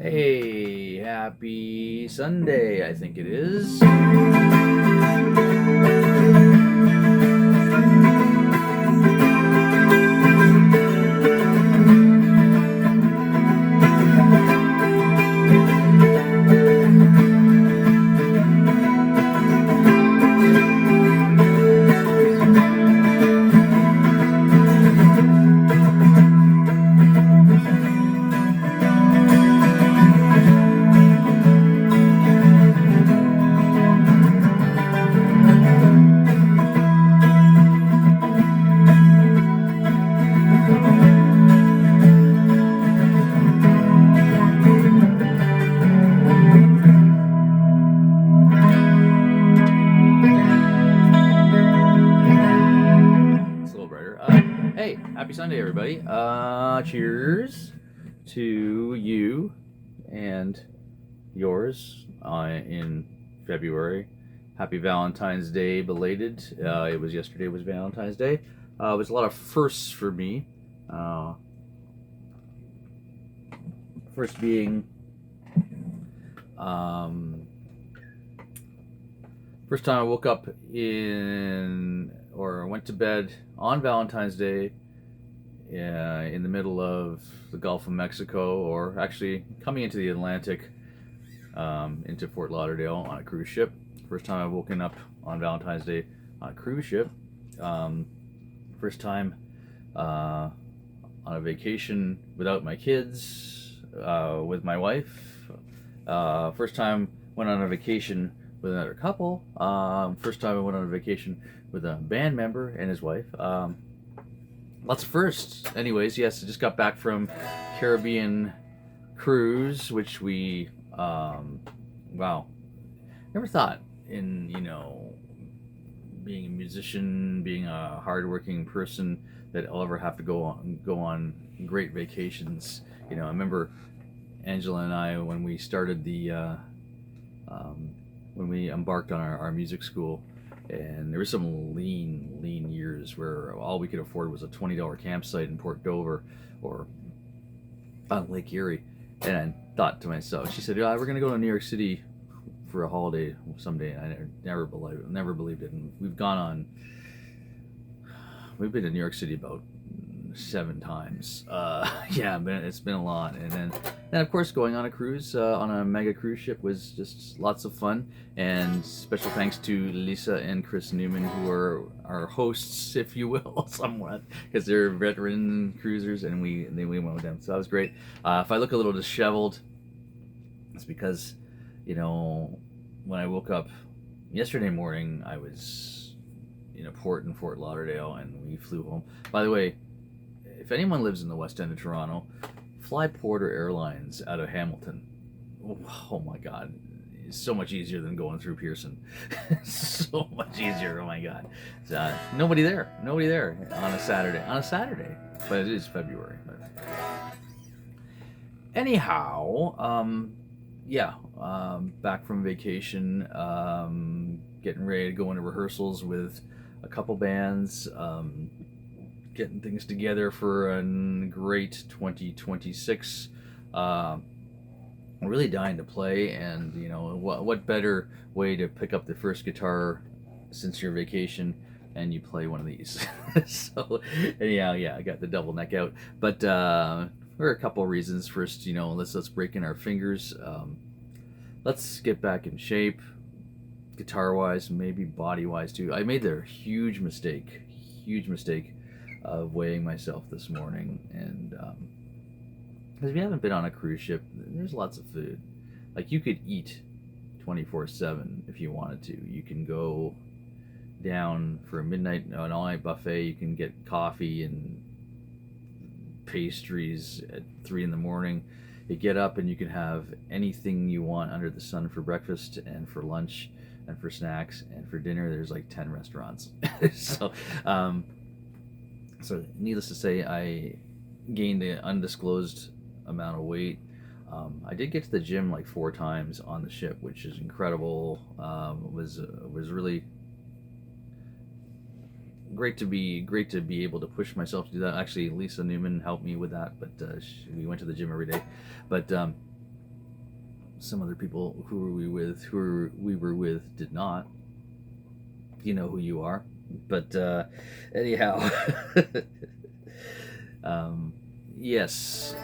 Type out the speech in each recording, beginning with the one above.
Hey, happy Sunday, I think it is. It's a little brighter. Hey, happy Sunday, everybody. Cheers to you and yours in February. Happy Valentine's Day, belated. It was yesterday. Was Valentine's Day. It was a lot of firsts for me. Uh, First being, um, first time I woke up or went to bed on Valentine's Day in the middle of the Gulf of Mexico, or actually coming into the Atlantic, into Fort Lauderdale on a cruise ship. First time I've woken up on Valentine's Day on a cruise ship. First time on a vacation without my kids, with my wife. First time went on a vacation with another couple. First time I went on a vacation with a band member and his wife. Lots of firsts. Anyways, yes, I just got back from Caribbean cruise, which we, wow, never thought in, being a musician, being a hardworking person, that I'll ever have to go on great vacations. I remember Angela and I, when we started when we embarked on our music school, and there were some lean years where all we could afford was a $20 campsite in Port Dover or on Lake Erie. And I thought to myself, she said, "Yeah, we're going to go to New York City for a holiday someday." And I never believed it. And we've been to New York City about 7 times. Yeah, it's been a lot. And then of course, going on a cruise, on a mega cruise ship, was just lots of fun. And special thanks to Lisa and Chris Newman, who are our hosts, if you will, somewhat, because they're veteran cruisers, and we went with them. So that was great. If I look a little disheveled, it's because, when I woke up yesterday morning, I was in a port in Fort Lauderdale, and we flew home. By the way, if anyone lives in the West End of Toronto, fly Porter Airlines out of Hamilton. Oh my God, it's so much easier than going through Pearson. So much easier. Oh my God. Nobody there on a Saturday, but it is February. But anyhow, yeah, back from vacation, getting ready to go into rehearsals with a couple bands. Getting things together for a great 2026. I'm really dying to play, and what better way to pick up the first guitar since your vacation and you play one of these. So anyhow, yeah, I got the double neck out, but for a couple of reasons. First, let's break in our fingers. Let's get back in shape, guitar wise, maybe body wise too. I made the huge mistake of weighing myself this morning, and because if you haven't been on a cruise ship, there's lots of food. Like, you could eat 24/7 if you wanted to. You can go down for an all-night buffet. You can get coffee and pastries at 3 in the morning. You get up and you can have anything you want under the sun for breakfast and for lunch and for snacks and for dinner. There's like 10 restaurants. So needless to say, I gained an undisclosed amount of weight. I did get to the gym like 4 times on the ship, which is incredible. Was really great to be able to push myself to do that. Actually, Lisa Newman helped me with that, but we went to the gym every day. But some other people who we were with did not. You know who you are. But anyhow, um, yes,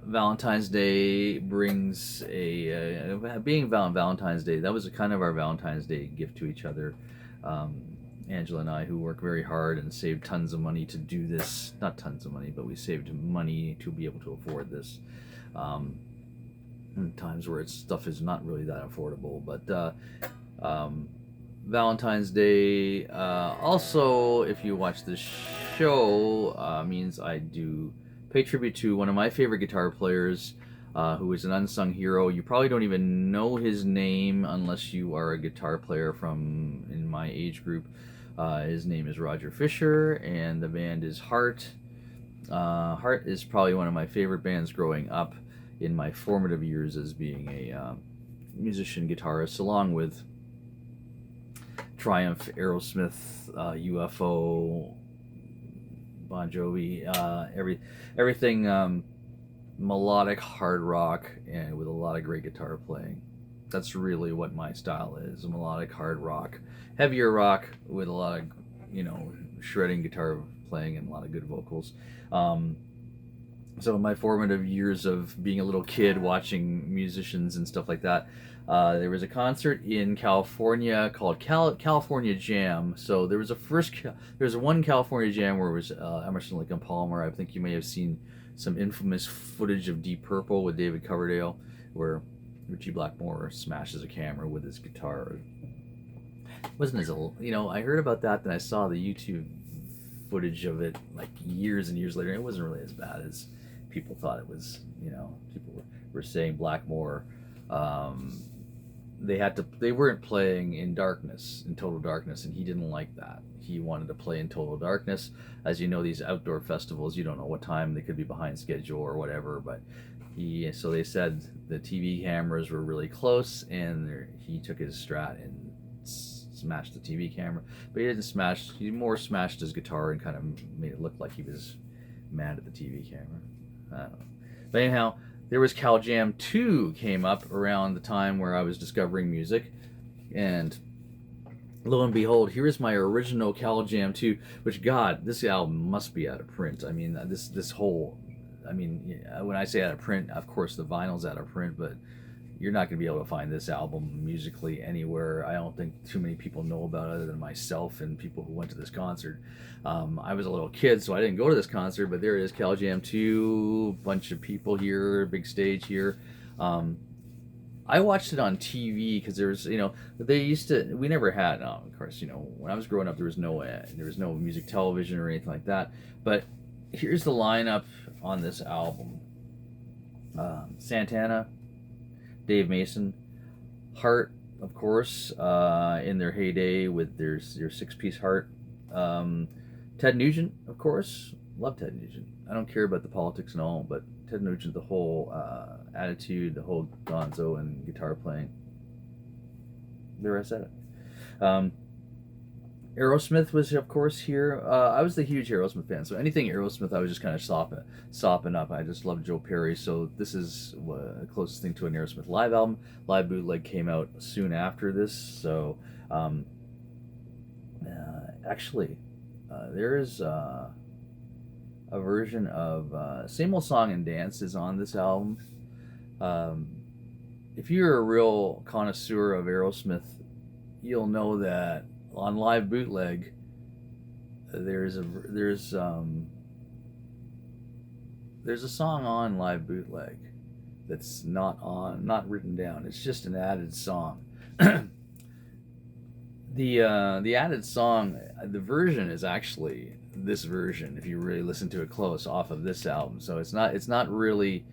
Valentine's Day brings being Valentine's Day. That was a kind of our Valentine's Day gift to each other. Um, Angela and I, who work very hard and saved tons of money to do this. Not tons of money, but we saved money to be able to afford this. In times where stuff is not really that affordable. But Valentine's Day, also, if you watch this show, means I do pay tribute to one of my favorite guitar players, who is an unsung hero. You probably don't even know his name unless you are a guitar player from in my age group. His name is Roger Fisher, and the band is Heart. Heart is probably one of my favorite bands growing up in my formative years as being a musician, guitarist, along with Triumph, Aerosmith, UFO, Bon Jovi, everything melodic hard rock and with a lot of great guitar playing. That's really what my style is: melodic hard rock, heavier rock with a lot of, shredding guitar playing and a lot of good vocals. So in my formative years of being a little kid watching musicians and stuff like that, there was a concert in California called California Jam. So there was one California Jam where it was Emerson, Lake and Palmer. I think you may have seen some infamous footage of Deep Purple with David Coverdale, where Richie Blackmore smashes a camera with his guitar. It wasn't as old, I heard about that, then I saw the YouTube footage of it like years and years later. It wasn't really as bad as people thought it was. People were saying Blackmore, they weren't playing in total darkness, and he didn't like that. He wanted to play in total darkness. As you know, these outdoor festivals, you don't know what time they could be behind schedule or whatever, but so they said the TV cameras were really close, and he took his Strat and smashed the TV camera. But he didn't smash, he more smashed his guitar and kind of made it look like he was mad at the TV camera. I don't know. But anyhow, there was Cal Jam 2 came up around the time where I was discovering music, and lo and behold, here is my original Cal Jam 2, which, God, this album must be out of print. I mean, when I say out of print, of course the vinyl's out of print, but you're not going to be able to find this album musically anywhere. I don't think too many people know about it other than myself and people who went to this concert. I was a little kid, so I didn't go to this concert, but there it is, Cal Jam 2, bunch of people here, big stage here. I watched it on TV because there's, we never had, of course, when I was growing up, there was no music television or anything like that. But here's the lineup on this album: Santana, Dave Mason, Heart, of course, in their heyday with their six-piece Heart. Ted Nugent, of course. Love Ted Nugent. I don't care about the politics and all, but Ted Nugent, the whole attitude, the whole gonzo and guitar playing. There, I said it. Aerosmith was, of course, here. I was the huge Aerosmith fan, so anything Aerosmith, I was just kind of sopping up. I just love Joe Perry, so this is the closest thing to an Aerosmith live album. Live Bootleg came out soon after this, so actually, there is a version of Same Old Song and Dance is on this album. If you're a real connoisseur of Aerosmith, you'll know that on Live Bootleg, there's a song on Live Bootleg that's not written down. It's just an added song. The added song, the version is actually this version, if you really listen to it close, off of this album. So it's not really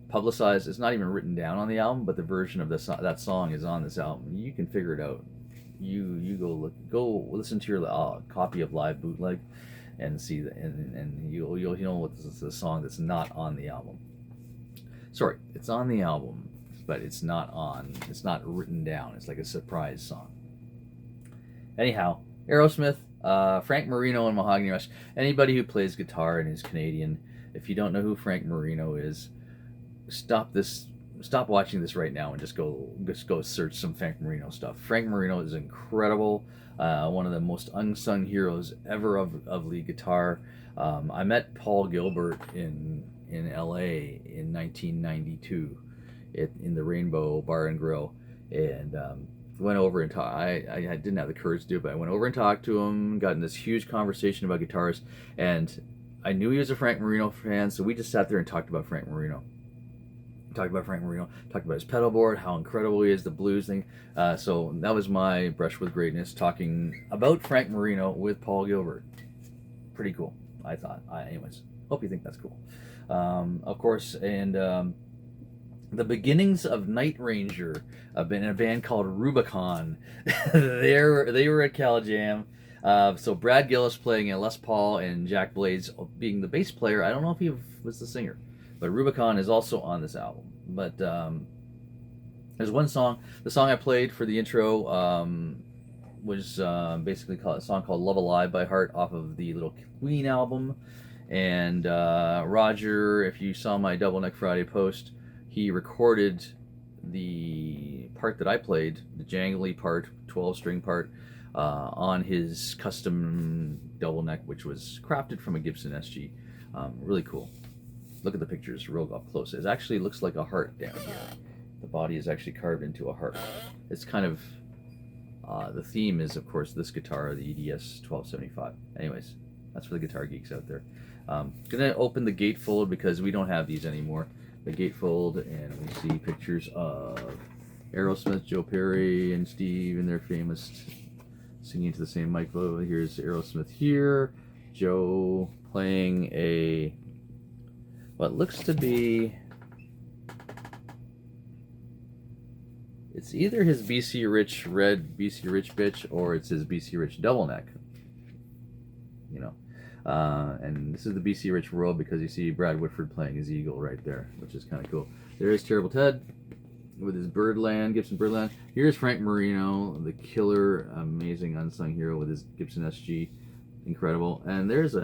publicized. It's not even written down on the album, but the version of that song is on this album. You can figure it out. You go listen to your copy of Live Bootleg and see and you'll know what this is, the song that's not on the album. Sorry, it's on the album, but it's not written down. It's like a surprise song. Anyhow, Aerosmith, Frank Marino and Mahogany Rush. Anybody who plays guitar and is Canadian, if you don't know who Frank Marino is, stop this stop watching this right now and just go search some Frank Marino stuff. Frank Marino is incredible. One of the most unsung heroes ever of lead guitar. I met Paul Gilbert in LA in 1992 in the Rainbow Bar and Grill, and went over and talked. I didn't have the courage to do it, but I went over and talked to him, got in this huge conversation about guitars, and I knew he was a Frank Marino fan, so we just sat there and talked about Frank Marino. Talked about his pedal board, how incredible he is, the blues thing. So that was my brush with greatness, talking about Frank Marino with Paul Gilbert. Pretty cool, I thought. Anyways, hope you think that's cool. Of course, and the beginnings of Night Ranger, in a band called Rubicon. they were at Cal Jam. So Brad Gillis playing a Les Paul and Jack Blades being the bass player. I don't know if he was the singer, but Rubicon is also on this album. But there's one song. The song I played for the intro was basically a song called Love Alive by Heart off of the Little Queen album. And Roger, if you saw my Double Neck Friday post, he recorded the part that I played, the jangly part, 12-string part, on his custom double neck, which was crafted from a Gibson SG. Really cool. Look at the pictures real up close. It actually looks like a heart down here. The body is actually carved into a heart. It's kind of, the theme is, of course, this guitar, the EDS 1275. Anyways, that's for the guitar geeks out there. Gonna open the gatefold because we don't have these anymore. The gatefold, and we see pictures of Aerosmith, Joe Perry, and Steve in their famous singing into the same mic. Here's Aerosmith here. Joe playing a what looks to be, it's either his BC Rich red BC Rich bitch or it's his BC Rich double neck. You know. And this is the BC Rich world because you see Brad Whitford playing his Eagle right there, which is kind of cool. There is Terrible Ted with his Birdland, Gibson Birdland. Here's Frank Marino, the killer, amazing unsung hero with his Gibson SG, incredible. And there's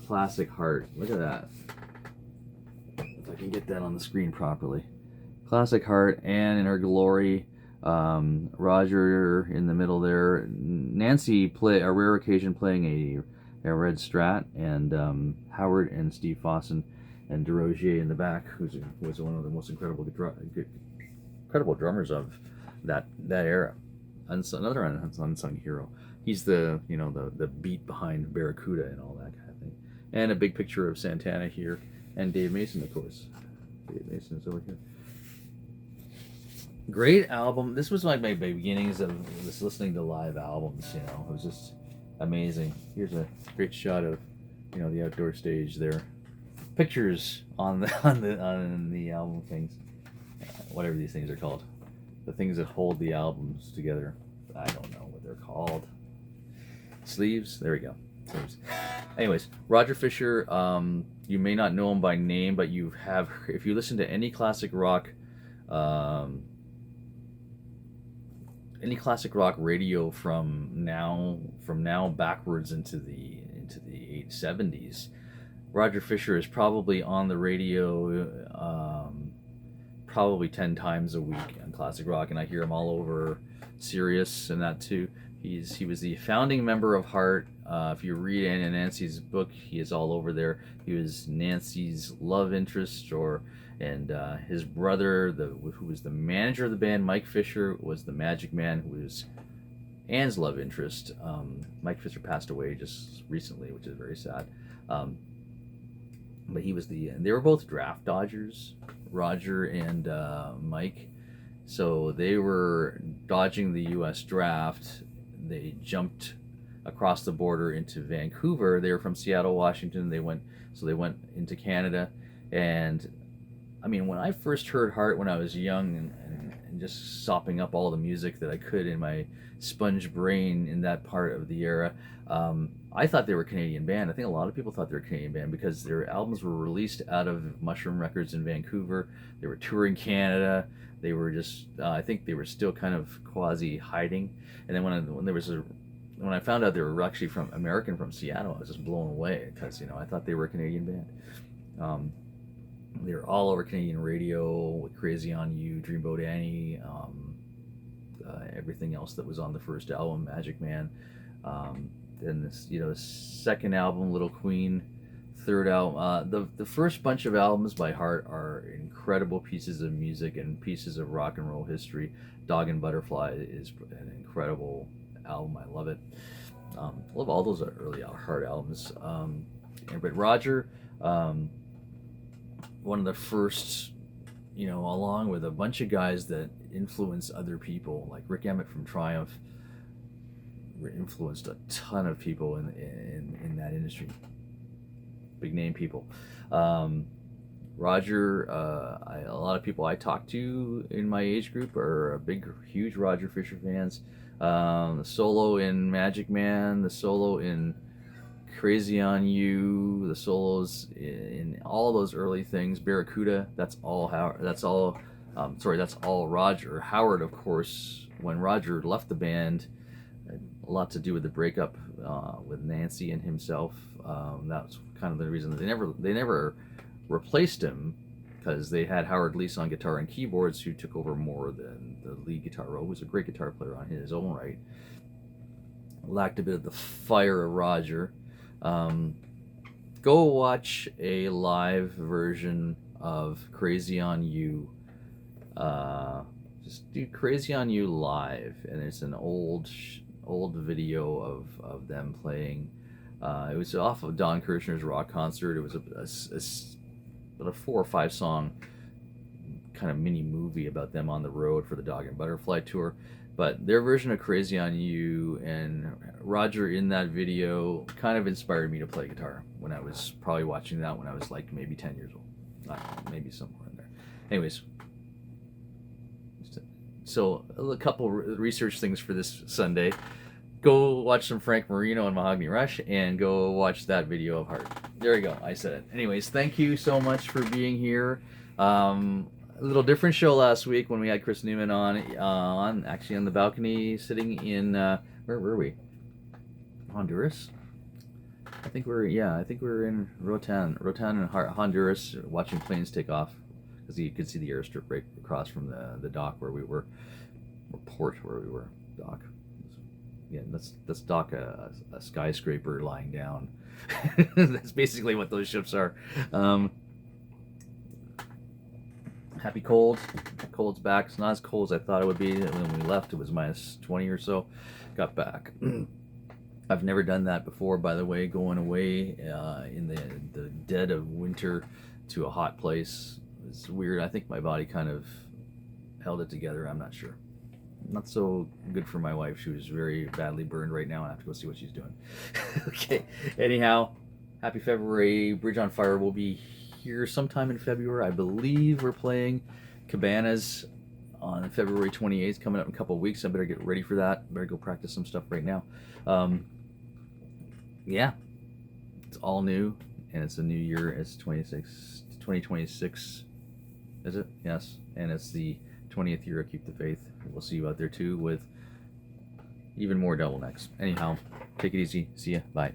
classic Heart. Look at that. If I can get that on the screen properly. Classic Heart, Anne in her glory. Roger in the middle there. Nancy a rare occasion playing a red Strat, and Howard and Steve Fossen and DeRozier in the back, who was one of the most incredible drummers of that era. Another unsung hero. He's the beat behind Barracuda and all that kind of thing. And a big picture of Santana here, and Dave Mason, of course. Dave Mason is over here. Great album. This was like my beginnings of just listening to live albums. It was just amazing. Here's a great shot of the outdoor stage there. Pictures on the album things, whatever these things are called, the things that hold the albums together. I don't know what they're called. Sleeves. There we go. Sleeves. Anyways, Roger Fisher. You may not know him by name, but if you listen to any classic rock. Any classic rock radio from now backwards into the 70s, Roger Fisher is probably on the radio probably 10 times a week on classic rock, and I hear him all over Sirius and that too. He was the founding member of Heart. If you read Anne and Nancy's book, he is all over there. He was Nancy's love interest, and his brother, who was the manager of the band, Mike Fisher, was the Magic Man, who was Anne's love interest. Mike Fisher passed away just recently, which is very sad. But they were both draft dodgers, Roger and Mike. So they were dodging the U.S. draft. They jumped across the border into Vancouver. They were from Seattle, Washington. They went into Canada. And I mean, when I first heard Heart when I was young and just sopping up all the music that I could in my sponge brain in that part of the era, I thought they were a Canadian band. I think a lot of people thought they were a Canadian band because their albums were released out of Mushroom Records in Vancouver. They were touring Canada. They were just, I think they were still kind of quasi hiding. And then when I found out they were actually from Seattle, I was just blown away because I thought they were a Canadian band. They were all over Canadian radio, Crazy on You, Dreamboat Annie, everything else that was on the first album, Magic Man. Then this, second album, Little Queen. Third album, the first bunch of albums by Heart are incredible pieces of music and pieces of rock and roll history. Dog and Butterfly is an incredible album. I love it. I love all those early Heart albums. But Roger, one of the first, along with a bunch of guys that influenced other people, like Rick Emmett from Triumph, influenced a ton of people in that industry. Big name people. Roger, a lot of people I talk to in my age group are huge Roger Fisher fans. The solo in Magic Man, the solo in Crazy on You, the solos in all those early things. Barracuda, that's all Roger. Howard, of course, when Roger left the band, had a lot to do with the breakup with Nancy and himself. That was kind of the reason that they never replaced him, because they had Howard Leese on guitar and keyboards, who took over more than the lead guitar role. He was a great guitar player on his own right. Lacked a bit of the fire of Roger. Go watch a live version of Crazy on You. Just do Crazy on You live, and it's an old video of them playing. It was off of Don Kirshner's rock concert. It was a 4 or 5 song kind of mini movie about them on the road for the Dog and Butterfly tour. But their version of Crazy on You and Roger in that video kind of inspired me to play guitar when I was probably watching that when I was like maybe 10 years old. Maybe somewhere in there. Anyways, so a couple research things for this Sunday. Go watch some Frank Marino and Mahogany Rush, and go watch that video of Heart. There you go, I said it. Anyways, thank you so much for being here. A little different show last week when we had Chris Newman on the balcony, sitting in where were we? Honduras. I think we're in Rotan and Honduras, watching planes take off, because you could see the airstrip right across from the dock where we were, or port where we were. Dock. Yeah, let's dock a skyscraper lying down. That's basically what those ships are. Happy cold. Cold's back. It's not as cold as I thought it would be. When we left, it was minus 20 or so. Got back. I've never done that before, by the way, going away in the dead of winter to a hot place. It's weird. I think my body kind of held it together. I'm not sure. Not so good for my wife. She was very badly burned right now. I have to go see what she's doing. Okay. Anyhow, happy February. Bridge on Fire will be here sometime in February. I believe we're playing Cabanas on February 28th, coming up in a couple of weeks. I better get ready for that. Better go practice some stuff right now. Yeah, it's all new, and it's a new year. It's 2026, is it? Yes, and it's the 20th year of Keep the Faith. We'll see you out there too with even more double necks. Anyhow, take it easy. See ya. Bye.